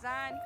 अजान।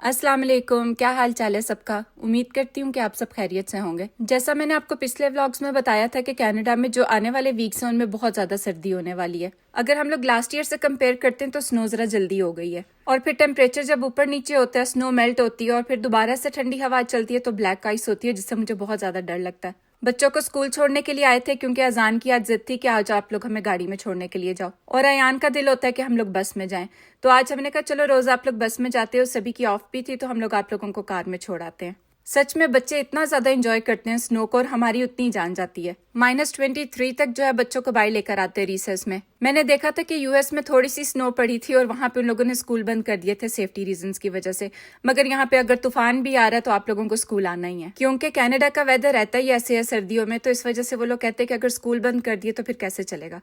अस्सलाम वालेकुम, क्या हाल चाल है सबका। उम्मीद करती हूँ कि आप सब खैरियत से होंगे। जैसा मैंने आपको पिछले व्लॉग्स में बताया था कि कनाडा में जो आने वाले वीक्स हैं उनमें बहुत ज्यादा सर्दी होने वाली है। अगर हम लोग लास्ट ईयर से कंपेयर करते हैं तो स्नो जरा जल्दी हो गई है और फिर टेम्परेचर जब ऊपर नीचे होता है स्नो मेल्ट होती है और फिर दोबारा से ठंडी हवा चलती है तो ब्लैक आइस होती है, जिससे मुझे बहुत ज्यादा डर लगता है। बच्चों को स्कूल छोड़ने के लिए आए थे क्योंकि अजान की आज जिद थी कि आज आप लोग हमें गाड़ी में छोड़ने के लिए जाओ, और अयान का दिल होता है कि हम लोग बस में जाएं। तो आज हमने कहा चलो रोज आप लोग बस में जाते हो, सभी की ऑफ भी थी तो हम लोग आप लोगों को कार में छोड़ आते हैं। सच में बच्चे इतना ज्यादा एंजॉय करते हैं स्नो को और हमारी उतनी जान जाती है। -23 तक जो है बच्चों को बाहर लेकर आते हैं रिसेस में। मैंने देखा था कि यूएस में थोड़ी सी स्नो पड़ी थी और वहां पे उन लोगों ने स्कूल बंद कर दिए थे सेफ्टी रीजंस की वजह से। मगर यहाँ पे अगर तूफान भी आ रहा है तो आप लोगों को स्कूल आना ही है, क्योंकि कनाडा का वेदर रहता ही ऐसे है सर्दियों में, तो इस वजह से वो लोग कहते हैं कि अगर स्कूल बंद कर दिए तो फिर कैसे चलेगा।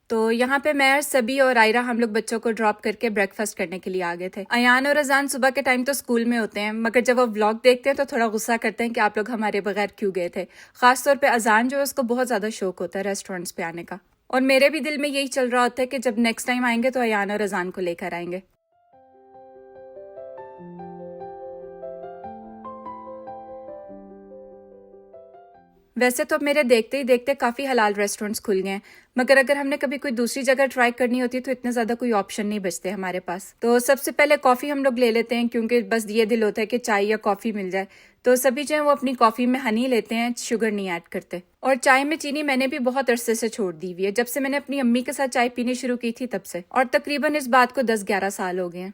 तो यहाँ पे मैं और सभी और आयरा हम लोग बच्चों को ड्रॉप करके ब्रेकफास्ट करने के लिए आ गए थे। अयान और अजान सुबह के टाइम तो स्कूल में होते हैं, मगर जब वो व्लॉग देखते हैं तो थोड़ा गुस्सा करते हैं कि आप लोग हमारे बगैर क्यों गए थे। खासतौर पे अजान जो है उसको बहुत ज्यादा शौक होता है रेस्टोरेंट्स पे आने का, और मेरे भी दिल में यही चल रहा होता है कि जब नेक्स्ट टाइम आएंगे तो अयान और अजान को लेकर आएंगे। वैसे तो अब मेरे देखते ही देखते काफी हलाल रेस्टोरेंट्स खुल गए हैं, मगर अगर हमने कभी कोई दूसरी जगह ट्राई करनी होती है तो इतने ज्यादा कोई ऑप्शन नहीं बचते हमारे पास। तो सबसे पहले कॉफी हम लोग ले लेते हैं, क्योंकि बस ये दिल होता है कि चाय या कॉफी मिल जाए। तो सभी जो है वो अपनी कॉफी में हनी लेते हैं, शुगर नहीं ऐड करते। और चाय में चीनी मैंने भी बहुत अरसे से छोड़ दी हुई है, जब से मैंने अपनी अम्मी के साथ चाय पीनी शुरू की थी तब से, और तकरीबन इस बात को 10-11 साल हो गए हैं।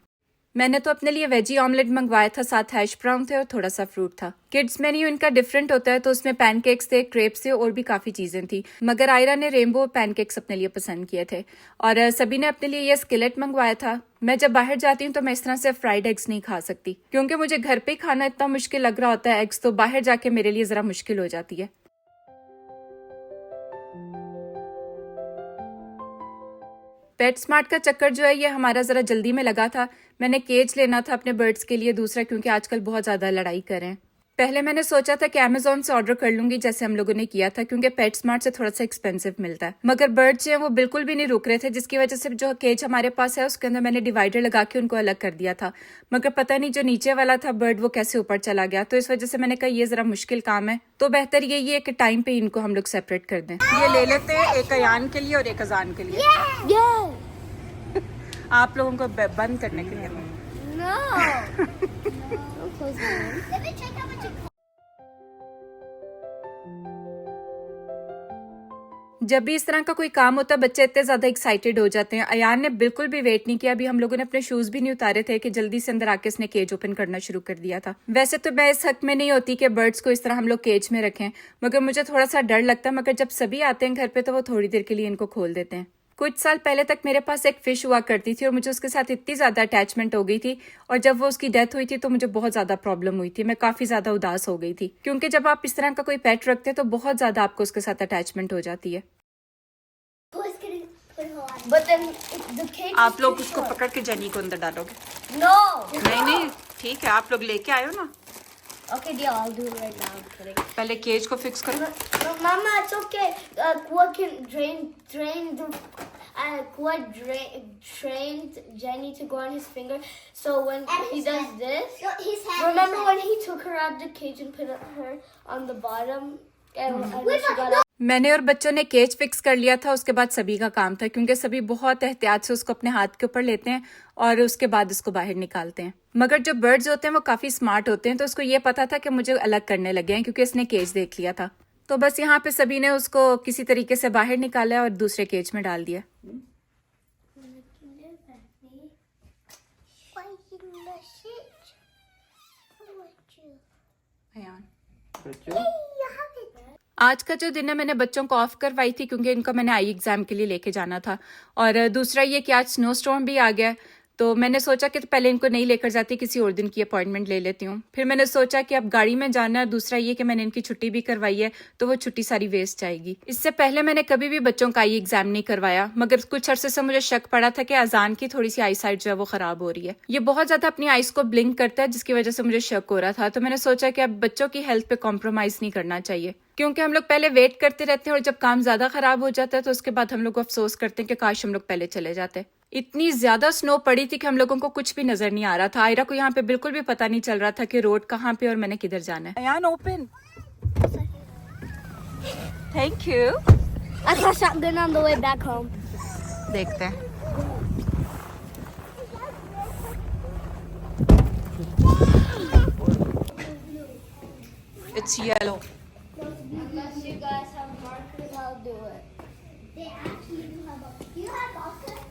मैंने तो अपने लिए वेजी ऑमलेट मंगवाया था, साथ हैश ब्राउन थे और थोड़ा सा फ्रूट था। किड्स मेन्यू इनका डिफरेंट होता है तो उसमें पैनकेक्स थे, क्रेप्स थे और भी काफी चीजें थी, मगर आयरा ने रेनबो पैनकेक्स अपने लिए पसंद किए थे और सभी ने अपने लिए ये स्किलेट मंगवाया था। मैं जब बाहर जाती हूँ तो मैं इस तरह से फ्राइड एग्स नहीं खा सकती, क्योंकि मुझे घर पे ही खाना इतना मुश्किल लग रहा होता है एग्स, तो बाहर जाके मेरे लिए जरा मुश्किल हो जाती है। पेट स्मार्ट का चक्कर जो है ये हमारा जरा जल्दी में लगा था। मैंने केज लेना था अपने बर्ड्स के लिए दूसरा, क्योंकि आजकल बहुत ज्यादा लड़ाई कर रहे हैं। पहले मैंने सोचा था कि अमेजोन से ऑर्डर कर लूंगी जैसे हम लोगों ने किया था, क्योंकि पेट स्मार्ट से थोड़ा सा एक्सपेंसिव मिलता है, मगर बर्ड्स जो है वो बिल्कुल भी नहीं रुक रहे थे, जिसकी वजह से जो केज हमारे पास है उसके अंदर मैंने डिवाइडर लगा के उनको अलग कर दिया था, मगर पता नहीं जो नीचे वाला था बर्ड वो कैसे ऊपर चला गया। तो इस वजह से मैंने कहा ये जरा मुश्किल काम है, तो बेहतर यही है कि टाइम पे इनको हम लोग सेपरेट कर दें। ये ले लेते हैं, एक अयान के लिए और एक अजान के लिए। आप लोगों को बंद करने के लिए। जब भी इस तरह का कोई काम होता है बच्चे इतने ज्यादा एक्साइटेड हो जाते हैं। अयान ने बिल्कुल भी वेट नहीं किया, अभी हम लोगों ने अपने शूज भी नहीं उतारे थे कि जल्दी से अंदर आके इसने केज ओपन करना शुरू कर दिया था। वैसे तो मैं इस हक में नहीं होती कि बर्ड्स को इस तरह हम लोग केज में रखें, मगर मुझे थोड़ा सा डर लगता है, मगर जब सभी आते हैं घर पे तो वो थोड़ी देर के लिए इनको खोल देते हैं। कुछ साल पहले तक मेरे पास एक फिश हुआ करती थी और मुझे उसके साथ इतनी ज्यादा अटैचमेंट हो गई थी, और जब वो उसकी डेथ हुई थी तो मुझे बहुत ज्यादा प्रॉब्लम हुई थी, मैं काफी ज्यादा उदास हो गई थी, क्योंकि जब आप इस तरह का कोई पेट रखते हैं तो बहुत ज्यादा आपको उसके साथ अटैचमेंट हो जाती है। आप लोग उसको पकड़ के जनी को अंदर डालोगे? नहीं, ठीक है, आप लोग लेके आए हो ना। Okay, deal. I'll do it right now. I'm kidding. पहले केज को फिक्स करो। No, Mama, it's okay. What can train the what trained Jenny to go on his finger. So when he does this, remember when he took her out of the cage and put her on the bottom and she got out. मैंने और बच्चों ने cage fix कर लिया था, उसके बाद सभी का काम था, क्योंकि सभी बहुत एहतियात से उसको अपने हाथ के ऊपर लेते हैं और उसके बाद उसको बाहर निकालते हैं। मगर जो बर्ड्स होते हैं वो काफी स्मार्ट होते हैं, तो उसको ये पता था कि मुझे अलग करने लगे हैं, क्योंकि इसने केज देख लिया था। तो बस यहाँ पे सभी ने उसको किसी तरीके से बाहर निकाला और दूसरे केज में डाल दिया। आज का जो दिन है मैंने बच्चों को ऑफ करवाई थी, क्योंकि इनको मैंने आई एग्जाम के लिए लेके जाना था, और दूसरा ये कि आज स्नो स्टॉर्म भी आ गया, तो मैंने सोचा कि पहले इनको नहीं लेकर जाती, किसी और दिन की अपॉइंटमेंट ले लेती हूँ। फिर मैंने सोचा कि अब गाड़ी में जाना है, दूसरा ये कि मैंने इनकी छुट्टी भी करवाई है तो वो छुट्टी सारी वेस्ट जाएगी। इससे पहले मैंने कभी भी बच्चों का आई एग्जाम नहीं करवाया, मगर कुछ अरसे से मुझे शक पड़ा था कि अजान की थोड़ी सी आई साइट जो है वो खराब हो रही है। ये बहुत ज्यादा अपनी आईज को ब्लिंक करता है, जिसकी वजह से मुझे शक हो रहा था। तो मैंने सोचा कि अब बच्चों की हेल्थ पे कॉम्प्रोमाइज नहीं करना चाहिए, क्योंकि हम लोग पहले वेट करते रहते हैं और जब काम ज्यादा खराब हो जाता है तो उसके बाद हम लोग अफसोस करते हैं कि काश हम लोग पहले चले जाते। इतनी ज्यादा स्नो पड़ी थी कि हम लोगों को कुछ भी नजर नहीं आ रहा था। आयरा को यहाँ पे बिल्कुल भी पता नहीं चल रहा था कि रोड कहाँ पे और मैंने किधर जाना है। अयान open. Thank you. I saw shotgun on the way back home. देखते हैं। It's yellow. Unless you guys have markers, I'll do it. They actually do have markers. Do you have markers?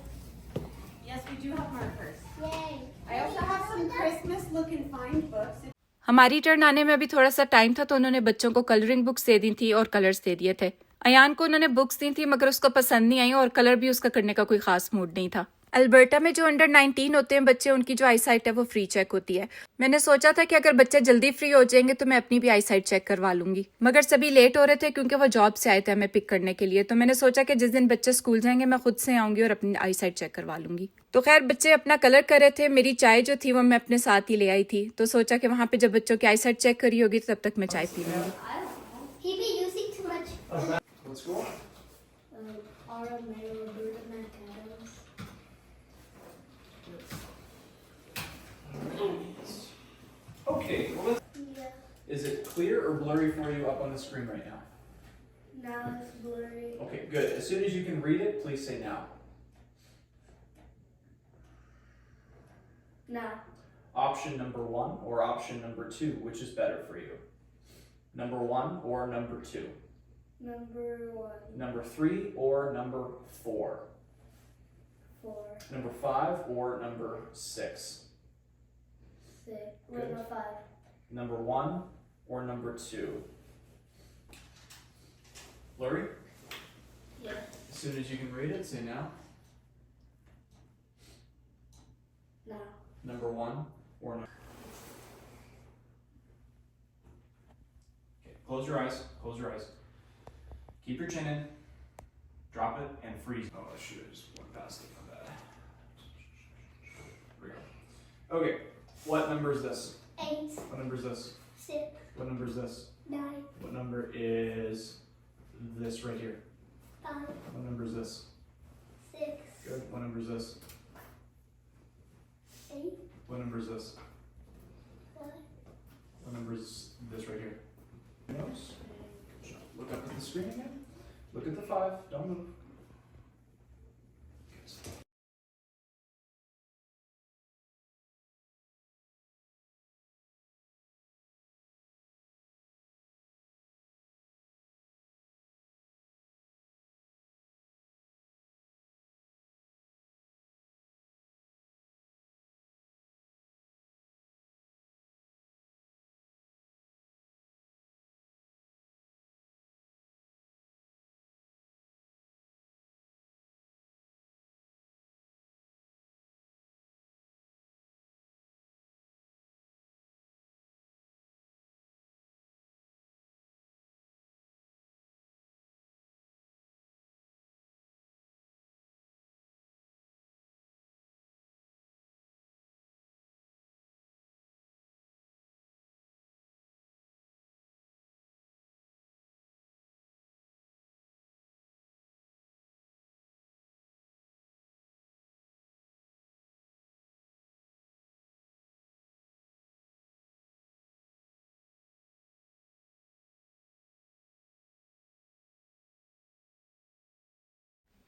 Yes, we do have markers. Yay. I also have some Christmas look and find books. हमारी turn आने में अभी थोड़ा सा time था, तो उन्होंने बच्चों को कलरिंग बुक्स दे दी थी और कलर्स दे दिए थे। अयान को उन्होंने बुक्स दी थी मगर उसको पसंद नहीं आई और कलर भी उसका करने का कोई खास मूड नहीं था। अल्बर्टा में जो अंडर 19 होते हैं बच्चे, उनकी जो आई साइट है वो फ्री चेक होती है। मैंने सोचा था कि अगर बच्चे जल्दी फ्री हो जाएंगे तो मैं अपनी भी आई साइट चेक करवा लूंगी, मगर सभी लेट हो रहे थे क्योंकि वो जॉब से आए थे हमें पिक करने के लिए। तो मैंने सोचा कि जिस दिन बच्चे स्कूल जाएंगे मैं खुद से आऊंगी और अपनी आई साइट चेक करवा लूंगी। तो खैर बच्चे अपना कलर कर रहे थे, मेरी चाय जो थी वो मैं अपने साथ ही ले आई थी। तो सोचा कि वहां पे जब बच्चों की आई साइट चेक करी होगी तो तब तक मैं चाय पी लूंगी। He be using too much. What school? Aura Mero Roberta Macados. Okay, well, Yeah. is it clear or blurry for you up on the screen right now? Now it's blurry. Okay, good. As soon as you can read it, please say now. Now. Option number 1 or option number 2, which is better for you? Number 1 or number 2? Number 1. Number 3 or number 4? 4. Number 5 or number 6? 6. Good. Number 5. Number 1 or number 2? Blurry? Yeah. As soon as you can read it, say now. Now. Number 1 or number. Okay, close your eyes. Close your eyes. Keep your chin in. Drop it and freeze. Oh, I should have just went past it. My bad. Here we go. Okay, what number is this? 8. What number is this? 6. What number is this? 9. What number is this right here? 5. What number is this? 6. Good. What number is this? 8. What number is this? 1. What number is this right here? Nose. Look up at the screen again. Look at the 5. Don't move.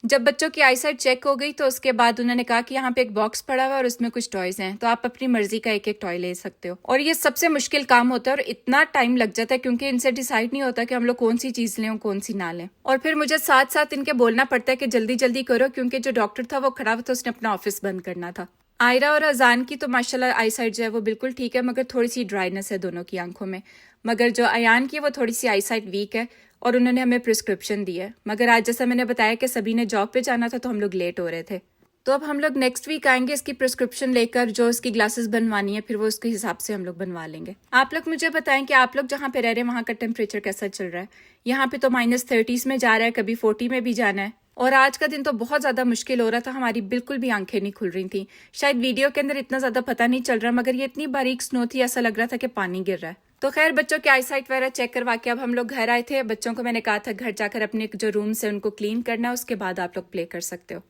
जब बच्चों की eyesight check हो गई तो उसके बाद उन्होंने कहा कि यहाँ पे एक बॉक्स पड़ा हुआ है और उसमें कुछ टॉयज हैं, तो आप अपनी मर्जी का एक एक टॉय ले सकते हो। और ये सबसे मुश्किल काम होता है और इतना टाइम लग जाता है क्योंकि इनसे डिसाइड नहीं होता कि हम लोग कौन सी चीज लें और कौन सी ना लें। और फिर मुझे साथ साथ इनके बोलना पड़ता है कि जल्दी जल्दी करो, क्योंकि जो डॉक्टर था वो खड़ा हुआ था, उसने अपना ऑफिस बंद करना था। आयरा और अजान की तो माशाल्लाह आईसाइट जो है वो बिल्कुल ठीक है, मगर थोड़ी सी ड्राइनेस है दोनों की आंखों में। मगर जो अयान की वो थोड़ी सी आईसाइट वीक है और उन्होंने हमें प्रिस्क्रिप्शन दी है। मगर आज जैसा मैंने बताया कि सभी ने जॉब पे जाना था तो हम लोग लेट हो रहे थे। तो अब हम लोग नेक्स्ट वीक आएंगे इसकी प्रिस्क्रिप्शन लेकर, जो इसकी ग्लासेस बनवानी है, फिर वो उसके हिसाब से हम लोग बनवा लेंगे। आप लोग मुझे बताएं कि आप लोग जहाँ पे रह रहे हैं वहाँ का टेम्परेचर कैसा चल रहा है। यहाँ पे तो -30s में जा रहा है, कभी 40 में भी जाना है। और आज का दिन तो बहुत ज़्यादा मुश्किल हो रहा था, हमारी बिल्कुल भी आंखें नहीं खुल रही थी। शायद वीडियो के अंदर इतना ज़्यादा पता नहीं चल रहा, मगर ये इतनी बारीक स्नो थी, ऐसा लग रहा था कि पानी गिर रहा है। तो खैर बच्चों की आईसाइट वगैरह चेक करवा के अब हम लोग घर आए थे। बच्चों को मैंने कहा था घर जाकर अपने जो रूम्स है उनको क्लीन करना है, उसके बाद आप लोग प्ले कर सकते हो।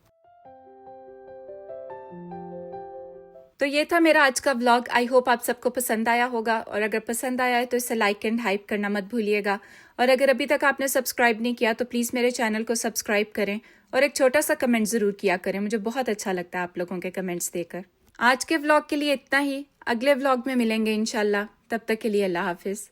तो ये था मेरा आज का व्लॉग। आई होप आप सबको पसंद आया होगा, और अगर पसंद आया है तो इसे लाइक एंड हाइप करना मत भूलिएगा। और अगर अभी तक आपने सब्सक्राइब नहीं किया तो प्लीज़ मेरे चैनल को सब्सक्राइब करें और एक छोटा सा कमेंट ज़रूर किया करें, मुझे बहुत अच्छा लगता है आप लोगों के कमेंट्स देकर। आज के व्लॉग के लिए इतना ही, अगले व्लॉग में मिलेंगे इंशाल्लाह। तब तक के लिए अल्लाह हाफिज़।